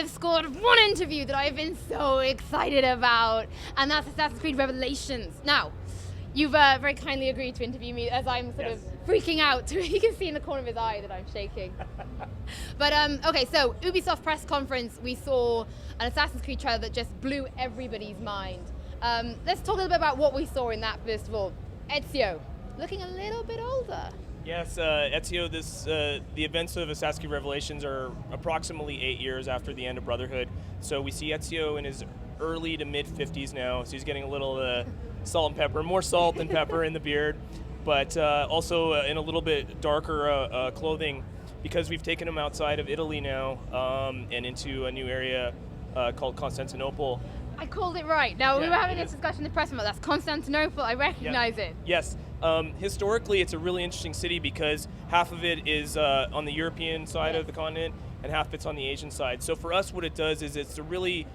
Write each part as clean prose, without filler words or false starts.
have scored one interview that I've been so excited about, and that's Assassin's Creed Revelations. Now, you've very kindly agreed to interview me as I'm sort of freaking out. You can see in the corner of his eye that I'm shaking. But okay, so Ubisoft press conference, we saw an Assassin's Creed trailer that just blew everybody's mind. Let's talk a little bit about what we saw in that first of all. Ezio, looking a little bit older. Yes, Ezio, the events of Assassin's Creed Revelations are approximately 8 years after the end of Brotherhood. So we see Ezio in his early to mid 50s now, so he's getting a little salt and pepper, more salt than pepper in the beard, but also in a little bit darker clothing, because we've taken him outside of Italy now and into a new area called Constantinople. I called it right. Now, we were having this discussion in the press about that's Constantinople. I recognize it. Yes. Historically, it's a really interesting city because half of it is on the European side of the continent and half of it's on the Asian side. So for us, what it does is it really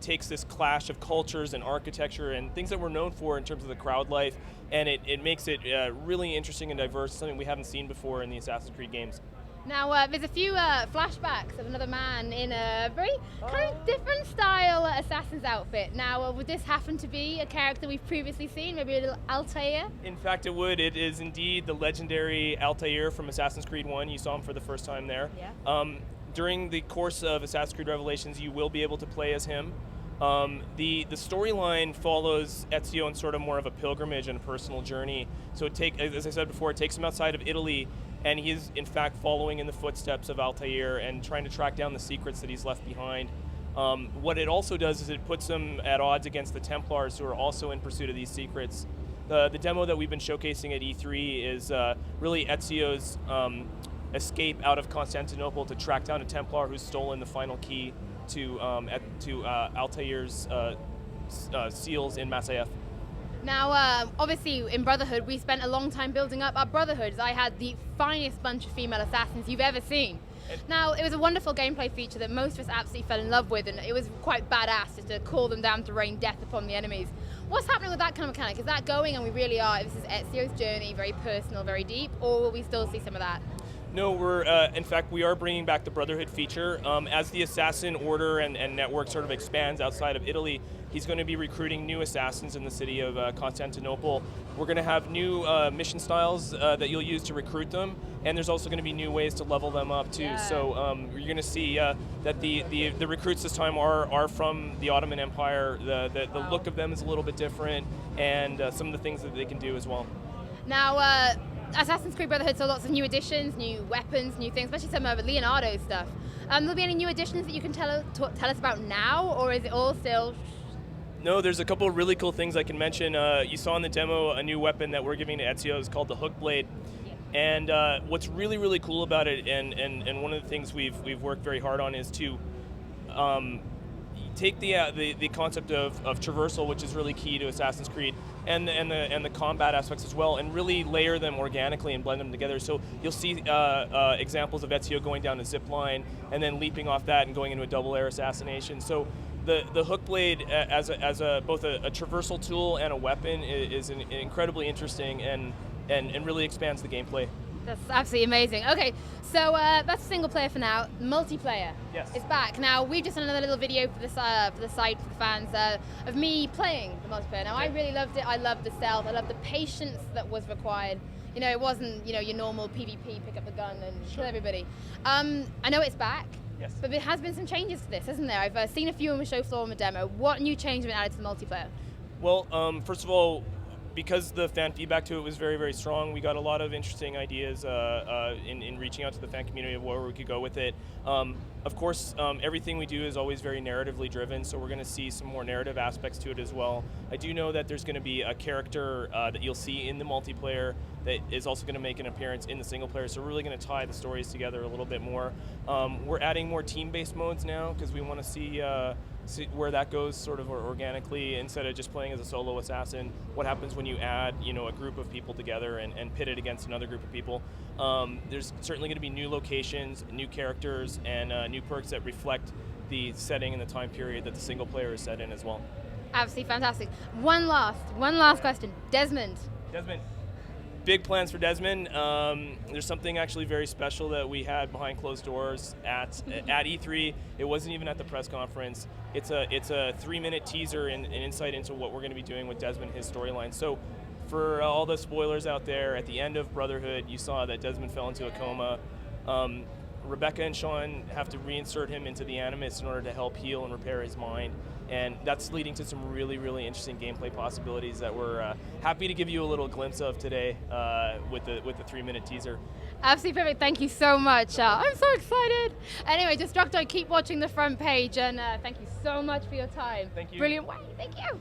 takes this clash of cultures and architecture and things that we're known for in terms of the crowd life, and it makes it really interesting and diverse, something we haven't seen before in the Assassin's Creed games. Now, there's a few flashbacks of another man in a very kind of different style Assassin's outfit. Now, would this happen to be a character we've previously seen, maybe a little Altair? In fact, it would. It is indeed the legendary Altair from Assassin's Creed 1. You saw him for the first time there. Yeah. During the course of Assassin's Creed Revelations, you will be able to play as him. The storyline follows Ezio on sort of more of a pilgrimage and a personal journey. So as I said before, it takes him outside of Italy, and he is in fact following in the footsteps of Altair and trying to track down the secrets that he's left behind. What it also does is it puts him at odds against the Templars, who are also in pursuit of these secrets. The demo that we've been showcasing at E3 is really Ezio's escape out of Constantinople to track down a Templar who's stolen the final key to Altair's seals in Masyaf. Now, obviously, in Brotherhood, we spent a long time building up our Brotherhoods. I had the finest bunch of female assassins you've ever seen. Now, it was a wonderful gameplay feature that most of us absolutely fell in love with, and it was quite badass just to call them down to rain death upon the enemies. What's happening with that kind of mechanic? Is that going, and we really are, this is Ezio's journey, very personal, very deep, or will we still see some of that? No, in fact, we are bringing back the Brotherhood feature. As the Assassin Order and network sort of expands outside of Italy, he's going to be recruiting new assassins in the city of Constantinople. We're going to have new mission styles that you'll use to recruit them, and there's also going to be new ways to level them up too. Yeah. So you're going to see that the recruits this time are from the Ottoman Empire. The look of them is a little bit different, and some of the things that they can do as well. Now, Assassin's Creed Brotherhood saw lots of new additions, new weapons, new things, especially some of Leonardo stuff. There'll be any new additions that you can tell us about now, or is it all still? No, there's a couple of really cool things I can mention. You saw in the demo a new weapon that we're giving to Ezio is called the Hook Blade. Yeah. And what's really, really cool about it, and one of the things we've worked very hard on, is to take the concept of traversal, which is really key to Assassin's Creed, and the combat aspects as well, and really layer them organically and blend them together. So you'll see examples of Ezio going down a zip line and then leaping off that and going into a double air assassination. So the hook blade as both a traversal tool and a weapon is incredibly interesting and really expands the gameplay. That's absolutely amazing. Okay, so that's single player for now. Multiplayer is back. Now, we've just done another little video for the site, for the fans, of me playing the multiplayer. Now, I really loved it. I loved the stealth. I loved the patience that was required. You know, it wasn't, your normal PvP, pick up the gun and kill everybody. I know it's back, but there has been some changes to this, hasn't there? I've seen a few on the show floor on the demo. What new change has been added to the multiplayer? Well, first of all, because the fan feedback to it was very, very strong, we got a lot of interesting ideas in reaching out to the fan community of where we could go with it. Of course, everything we do is always very narratively driven, so we're going to see some more narrative aspects to it as well. I do know that there's going to be a character that you'll see in the multiplayer that is also going to make an appearance in the single player, so we're really going to tie the stories together a little bit more. We're adding more team-based modes now because we want to see where that goes sort of organically, instead of just playing as a solo assassin. What happens when you add a group of people together and pit it against another group of people? There's certainly going to be new locations, new characters, and new perks that reflect the setting and the time period that the single player is set in as well. Absolutely fantastic. One last question. Desmond. big plans for Desmond. There's something actually very special that we had behind closed doors at E3. It wasn't even at the press conference. It's a 3-minute teaser and insight into what we're going to be doing with Desmond, his storyline. So for all the spoilers out there, at the end of Brotherhood, you saw that Desmond fell into a coma. Rebecca and Sean have to reinsert him into the Animus in order to help heal and repair his mind. And that's leading to some really, really interesting gameplay possibilities that we're happy to give you a little glimpse of today with the 3-minute teaser. Absolutely perfect. Thank you so much. I'm so excited. Anyway, Destructoid, keep watching the front page, and thank you so much for your time. Thank you. Brilliant way. Thank you.